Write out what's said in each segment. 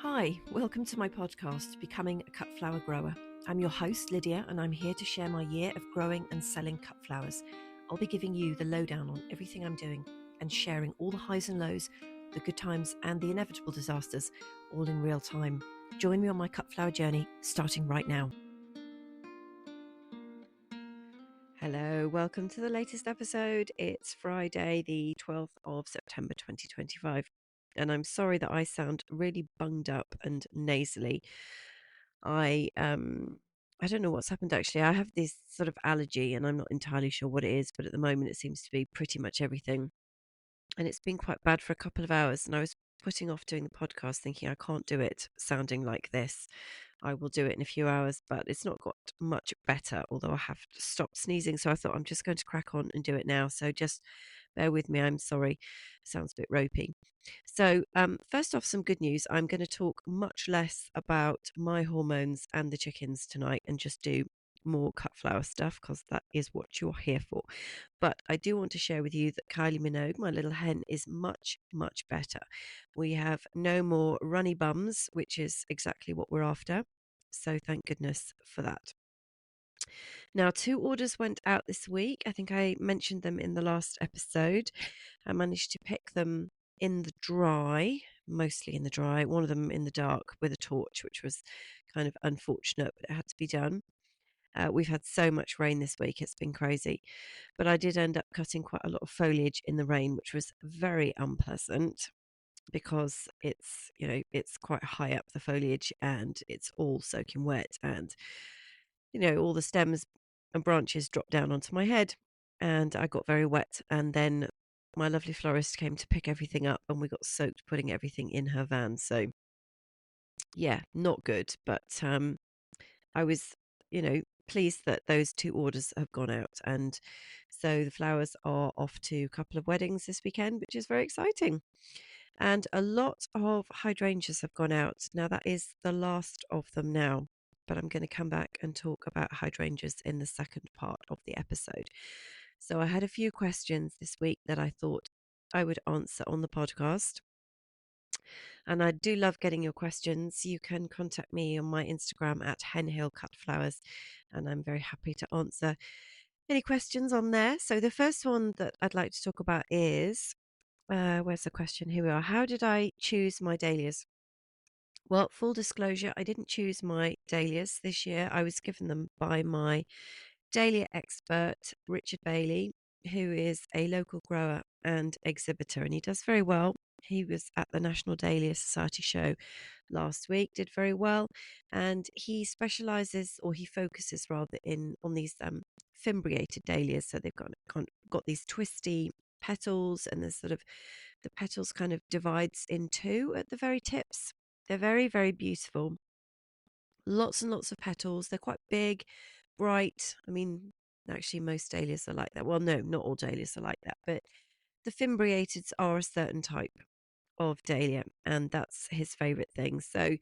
Hi, welcome to my podcast, Becoming a Cut Flower Grower. I'm your host, Lydia, and I'm here to share my year of growing and selling cut flowers. I'll be giving you the lowdown on everything I'm doing and sharing all the highs and lows, the good times and the inevitable disasters, all in real time. Join me on my cut flower journey, starting right now. Hello, welcome to the latest episode. It's Friday, the 12th of September 2025. And I'm sorry that I sound really bunged up and nasally. I don't know what's happened actually. I have this sort of allergy and I'm not entirely sure what it is, but at the moment it seems to be pretty much everything. And it's been quite bad for a couple of hours. And I was putting off doing the podcast thinking I can't do it sounding like this. I will do it in a few hours, but it's not got much better, although I have stopped sneezing. So I thought I'm just going to crack on and do it now. So just bear with me. I'm sorry. Sounds a bit ropey. So, first off, some good news. I'm going to talk much less about my hormones and the chickens tonight and just do more cut flower stuff because that is what you're here for. But I do want to share with you that Kylie Minogue, my little hen, is much, much better. We have no more runny bums, which is exactly what we're after. So thank goodness for that. Now, 2 orders went out this week. I think I mentioned them in the last episode. I managed to pick them in the dry, mostly in the dry, one of them in the dark with a torch, which was kind of unfortunate, but it had to be done. We've had so much rain this week, it's been crazy. But I did end up cutting quite a lot of foliage in the rain, which was very unpleasant because it's quite high up the foliage and it's all soaking wet and all the stems and branches dropped down onto my head and I got very wet. And then my lovely florist came to pick everything up and we got soaked putting everything in her van. So, yeah, not good. But I was, pleased that those 2 orders have gone out. And so the flowers are off to a couple of weddings this weekend, which is very exciting. And a lot of hydrangeas have gone out. Now, that is the last of them now, but I'm going to come back and talk about hydrangeas in the second part of the episode. So, I had a few questions this week that I thought I would answer on the podcast. And I do love getting your questions. You can contact me on my Instagram at henhillcutflowers, and I'm very happy to answer any questions on there. So, the first one that I'd like to talk about is where's the question? Here we are. How did I choose my dahlias? Well, full disclosure, I didn't choose my dahlias this year. I was given them by my dahlia expert, Richard Bailey, who is a local grower and exhibitor, and he does very well. He was at the National Dahlia Society show last week, did very well, and he specializes, or he focuses rather, in on these fimbriated dahlias. So they've got these twisty petals, and there's sort of the petals kind of divides in two at the very tips. They're very, very beautiful. Lots and lots of petals. They're quite big, bright. I mean, actually, most dahlias are like that. Well, no, not all dahlias are like that, but the fimbriateds are a certain type of dahlia, and that's his favorite thing. So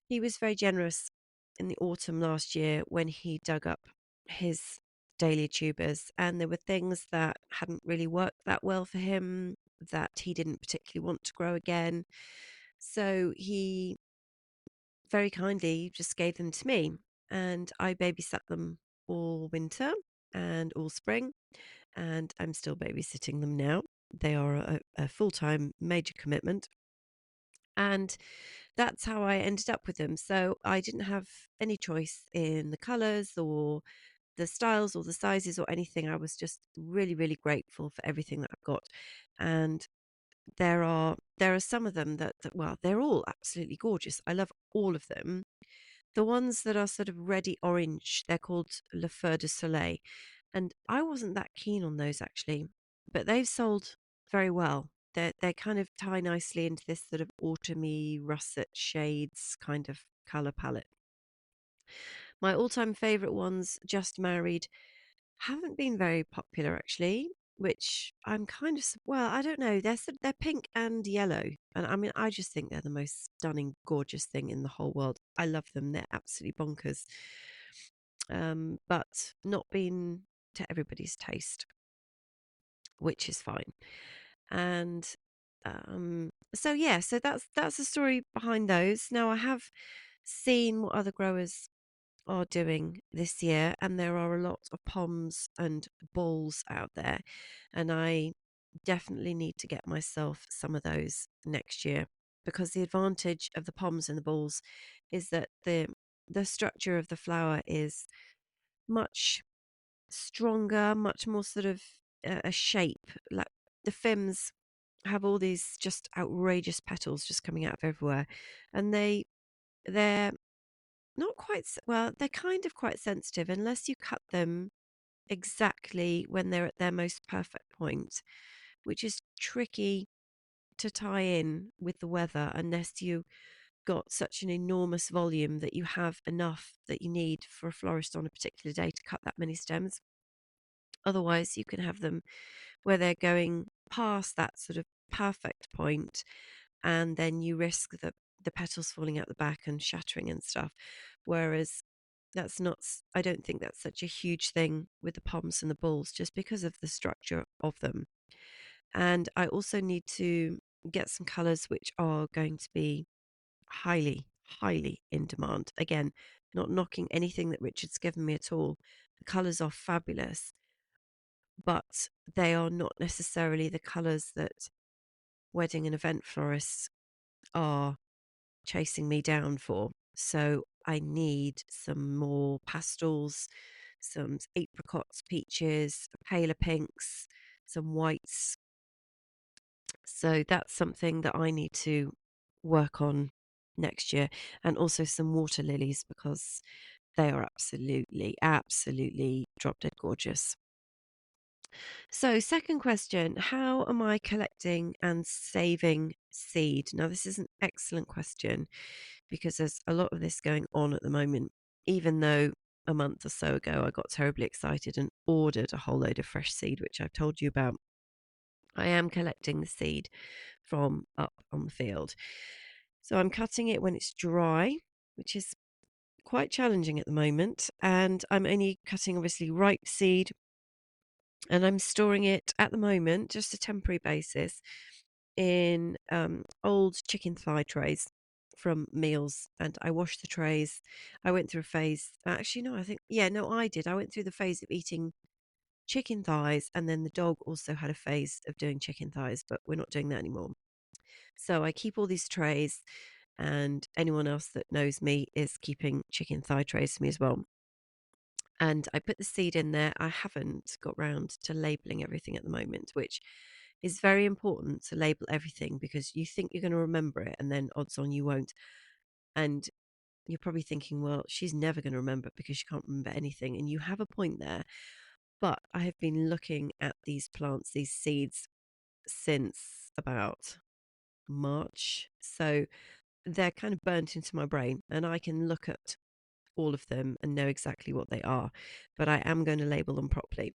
he was very generous in the autumn last year when he dug up his dahlia tubers, and there were things that hadn't really worked that well for him that he didn't particularly want to grow again. So he very kindly just gave them to me, and I babysat them all winter and all spring, and I'm still babysitting them now. They are a full-time major commitment, and that's how I ended up with them. So I didn't have any choice in the colors or the styles or the sizes or anything. I was just really, really grateful for everything that I've got. And there are some of them that well, they're all absolutely gorgeous. I love all of them. The ones that are sort of reddy orange, they're called Le Feu de Soleil. And I wasn't that keen on those actually, but they've sold very well. They kind of tie nicely into this sort of autumny russet shades kind of color palette. My all-time favorite ones, Just Married, haven't been very popular actually, which I'm kind of well, I don't know. They're pink and yellow, and I mean, I just think they're the most stunning, gorgeous thing in the whole world. I love them. They're absolutely bonkers, but not been to everybody's taste, which is fine. And So that's the story behind those. Now I have seen what other growers are doing this year, and there are a lot of poms and bulls out there, and I definitely need to get myself some of those next year, because the advantage of the poms and the bulls is that the structure of the flower is much stronger, much more sort of a shape. Like the Fims have all these just outrageous petals just coming out of everywhere, and they're not quite well, they're kind of quite sensitive unless you cut them exactly when they're at their most perfect point, which is tricky to tie in with the weather unless you got such an enormous volume that you have enough that you need for a florist on a particular day to cut that many stems. Otherwise, you can have them where they're going past that sort of perfect point, and then you risk the petals falling out the back and shattering and stuff. Whereas that's not, I don't think that's such a huge thing with the poms and the bulls, just because of the structure of them. And I also need to get some colours which are going to be highly, highly in demand. Again, not knocking anything that Richard's given me at all. The colours are fabulous, but they are not necessarily the colours that wedding and event florists are chasing me down for. So I need some more pastels, some apricots, peaches, paler pinks, some whites. So that's something that I need to work on next year, and also some water lilies, because they are absolutely, absolutely drop dead gorgeous. So, second question, how am I collecting and saving seed? Now, this is an excellent question because there's a lot of this going on at the moment, even though a month or so ago I got terribly excited and ordered a whole load of fresh seed, which I've told you about. I am collecting the seed from up on the field. So I'm cutting it when it's dry, which is quite challenging at the moment. And I'm only cutting obviously ripe seed, and I'm storing it at the moment, just a temporary basis, in old chicken thigh trays from meals. And I washed the trays. I went through a phase. Actually, no, I think, yeah, no, I did. I went through the phase of eating chicken thighs, and then the dog also had a phase of doing chicken thighs, but we're not doing that anymore. So I keep all these trays, and anyone else that knows me is keeping chicken thigh trays for me as well. And I put the seed in there. I haven't got round to labeling everything at the moment, which is very important, to label everything, because you think you're going to remember it, and then odds on you won't. And you're probably thinking, well, she's never going to remember it because she can't remember anything. And you have a point there. But I have been looking at these plants, these seeds, since about March. So they're kind of burnt into my brain, and I can look at all of them and know exactly what they are. But I am going to label them properly.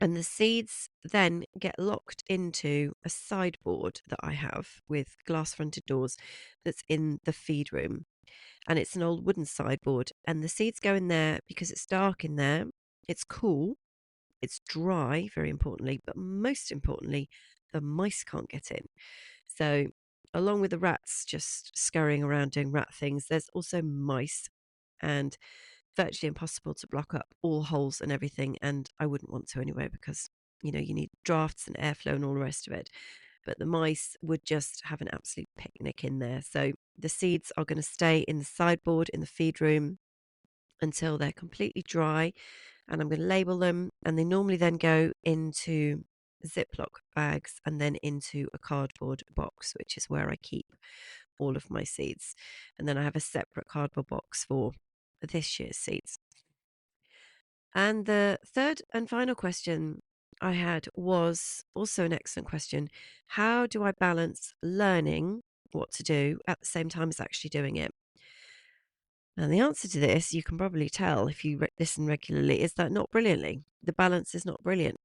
And the seeds then get locked into a sideboard that I have with glass fronted doors that's in the feed room. And it's an old wooden sideboard. And the seeds go in there because it's dark in there, it's cool, it's dry, very importantly, but most importantly, the mice can't get in. So, along with the rats just scurrying around doing rat things, there's also mice, and virtually impossible to block up all holes and everything. And I wouldn't want to anyway, because, you need drafts and airflow and all the rest of it. But the mice would just have an absolute picnic in there. So, the seeds are going to stay in the sideboard in the feed room until they're completely dry, and I'm going to label them, and they normally then go into Ziploc bags and then into a cardboard box, which is where I keep all of my seeds. And then I have a separate cardboard box for this year's seeds. And the third and final question I had was also an excellent question. How do I balance learning what to do at the same time as actually doing it? And the answer to this, you can probably tell if you listen regularly, is that not brilliantly. The balance is not brilliant.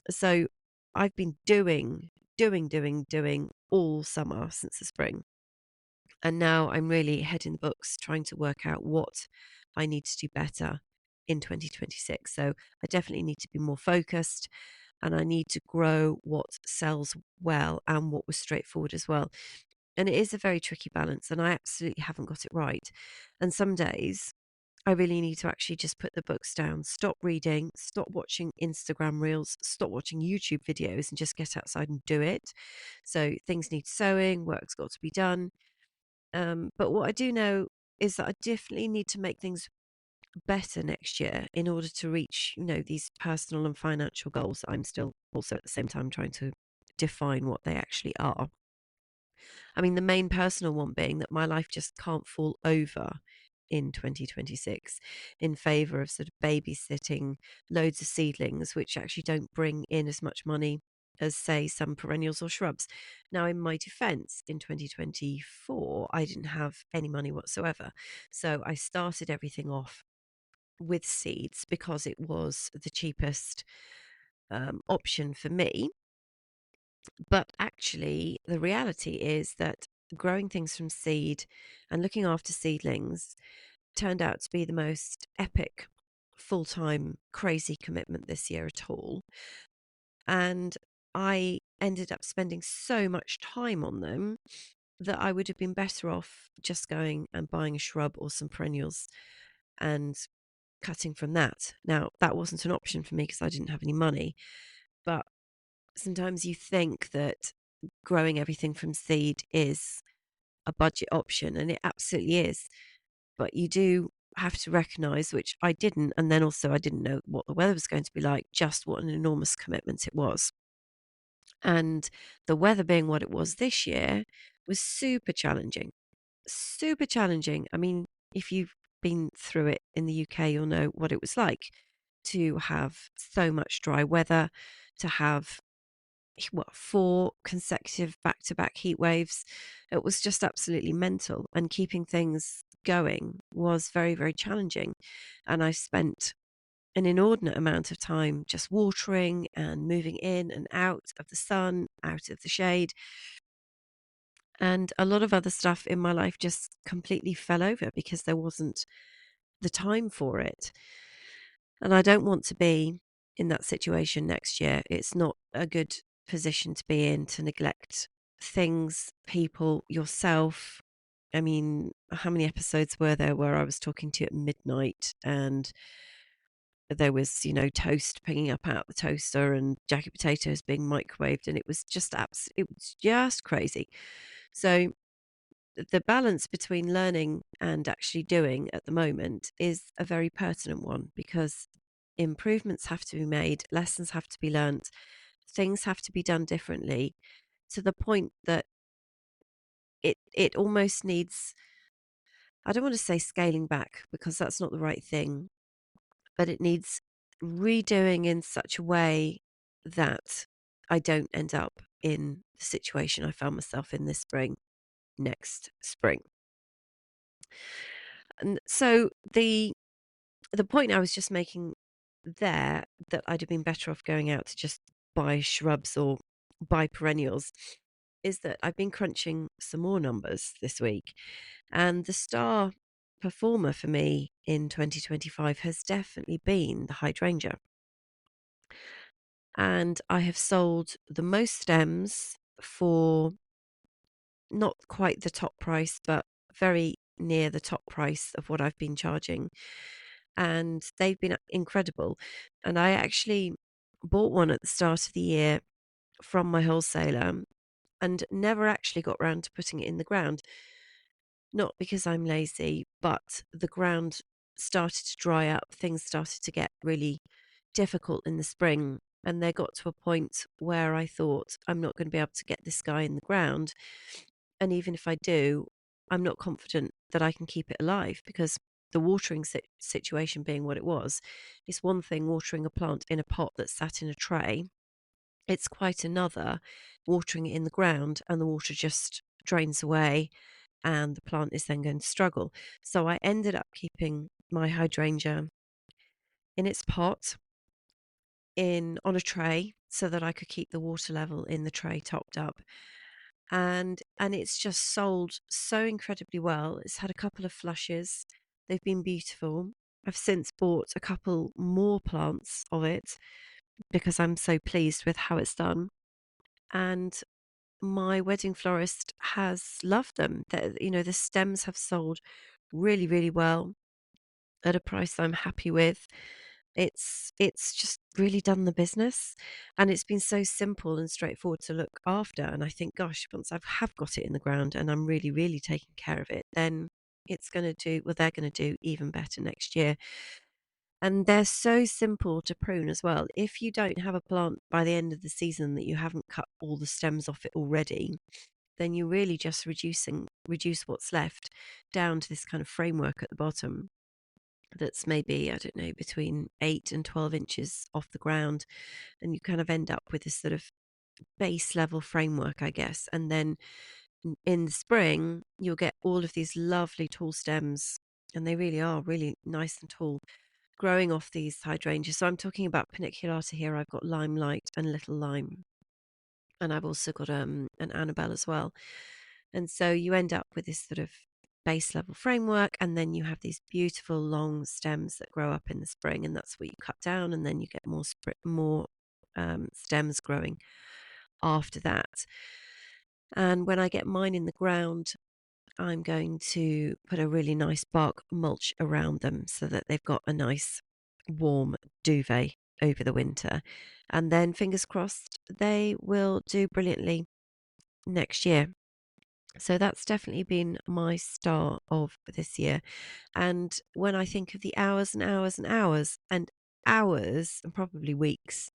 So I've been doing all summer since the spring. And now I'm really head in the books trying to work out what I need to do better in 2026. So I definitely need to be more focused. and I need to grow what sells well and what was straightforward as well. And it is a very tricky balance, and I absolutely haven't got it right. And some days I really need to actually just put the books down, stop reading, stop watching Instagram reels, stop watching YouTube videos, and just get outside and do it. So things need sewing, work's got to be done. But what I do know is that I definitely need to make things better next year in order to reach, these personal and financial goals that I'm still also at the same time trying to define what they actually are. I mean, the main personal one being that my life just can't fall over in 2026 in favor of sort of babysitting loads of seedlings, which actually don't bring in as much money as, say, some perennials or shrubs. Now, in my defense, in 2024, I didn't have any money whatsoever. So I started everything off with seeds because it was the cheapest option for me. But actually, the reality is that growing things from seed and looking after seedlings turned out to be the most epic, full time, crazy commitment this year at all. And I ended up spending so much time on them that I would have been better off just going and buying a shrub or some perennials and cutting from that. Now, that wasn't an option for me because I didn't have any money. But sometimes you think that growing everything from seed is a budget option, and it absolutely is. But you do have to recognize, which I didn't, and then also I didn't know what the weather was going to be like, just what an enormous commitment it was. And the weather being what it was this year was super challenging. Super challenging. I mean, if you've been through it in the UK, you'll know what it was like to have so much dry weather, to have what, 4 consecutive back-to-back heat waves. It was just absolutely mental, and keeping things going was very, very challenging. And I spent an inordinate amount of time just watering and moving in and out of the sun, out of the shade. And a lot of other stuff in my life just completely fell over because there wasn't the time for it. And I don't want to be in that situation next year. It's not a good position to be in, to neglect things, people, yourself. I mean, how many episodes were there where I was talking to you at midnight and there was, toast picking up out the toaster and jacket potatoes being microwaved, and it was just it was just crazy. So the balance between learning and actually doing at the moment is a very pertinent one, because improvements have to be made, lessons have to be learnt, things have to be done differently, to the point that it almost needs, I don't want to say scaling back because that's not the right thing, but it needs redoing in such a way that I don't end up in the situation I found myself in this spring, next spring. And so the point I was just making there, that I'd have been better off going out to just buy shrubs or buy perennials, is that I've been crunching some more numbers this week, and the star performer for me in 2025 has definitely been the hydrangea. And I have sold the most stems for not quite the top price, but very near the top price of what I've been charging. And they've been incredible. And I actually bought one at the start of the year from my wholesaler and never actually got round to putting it in the ground. Not because I'm lazy, but the ground started to dry up. Things started to get really difficult in the spring. And they got to a point where I thought, I'm not going to be able to get this guy in the ground. And even if I do, I'm not confident that I can keep it alive, because the watering situation being what it was, it's one thing watering a plant in a pot that's sat in a tray. It's quite another watering it in the ground and the water just drains away and the plant is then going to struggle. So I ended up keeping my hydrangea in its pot, in on a tray, so that I could keep the water level in the tray topped up. And it's just sold so incredibly well. It's had a couple of flushes. They've been beautiful. I've since bought a couple more plants of it, because I'm so pleased with how it's done. And my wedding florist has loved them. The stems have sold really, really well at a price I'm happy with. It's just really done the business, and it's been so simple and straightforward to look after. And I think, gosh, once I have got it in the ground and I'm really, really taking care of it, then it's going to do well. They're going to do even better next year. And they're so simple to prune as well. If you don't have a plant by the end of the season that you haven't cut all the stems off it already, then you're really just reduce what's left down to this kind of framework at the bottom that's maybe, I don't know, between 8 and 12 inches off the ground. And you kind of end up with this sort of base level framework, I guess. And then in the spring, you'll get all of these lovely tall stems, and they really are really nice and tall, growing off these hydrangeas. So I'm talking about paniculata here. I've got limelight and little lime, and I've also got an Annabelle as well. And so you end up with this sort of base level framework, and then you have these beautiful long stems that grow up in the spring, and that's what you cut down, and then you get more stems growing after that. And when I get mine in the ground, I'm going to put a really nice bark mulch around them so that they've got a nice warm duvet over the winter. And then fingers crossed, they will do brilliantly next year. So that's definitely been my star of this year. And when I think of the hours and hours and hours and hours and probably weeks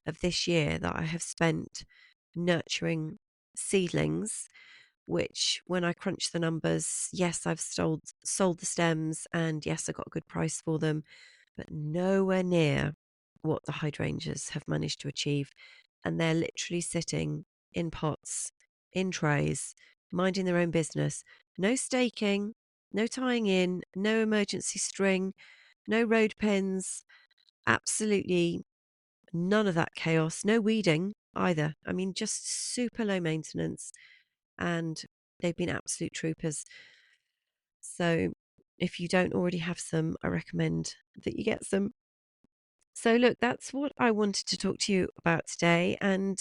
of this year that I have spent nurturing seedlings, which when I crunch the numbers, yes, I've sold the stems, and yes, I got a good price for them, but nowhere near what the hydrangeas have managed to achieve. And they're literally sitting in pots, in trays, minding their own business. No staking, no tying in, no emergency string, no road pins, absolutely none of that chaos, no weeding either. I mean, just super low maintenance, and they've been absolute troopers. So if you don't already have some, I recommend that you get some. So look, that's what I wanted to talk to you about today. And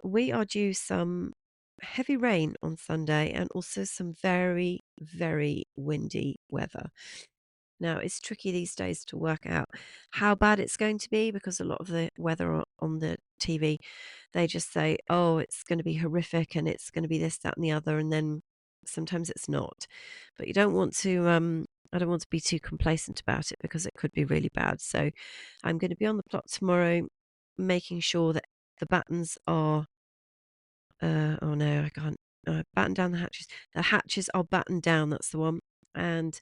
we are due some heavy rain on Sunday, and also some very, very windy weather. Now, it's tricky these days to work out how bad it's going to be, because a lot of the weather on the TV, they just say, oh, it's going to be horrific and it's going to be this, that, and the other. And then sometimes it's not. But you don't want to, I don't want to be too complacent about it, because it could be really bad. So I'm going to be on the plot tomorrow, making sure that the battens are, oh no, I can't, batten down the hatches. The hatches are battened down, that's the one. And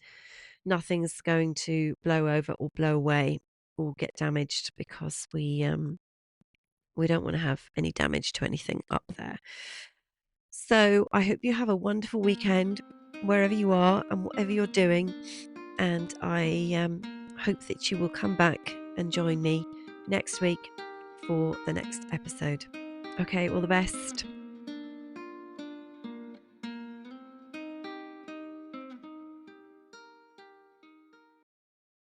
nothing's going to blow over or blow away or get damaged, because we don't want to have any damage to anything up there. So I hope you have a wonderful weekend wherever you are and whatever you're doing, and I hope that you will come back and join me next week for the next episode. Okay, all the best.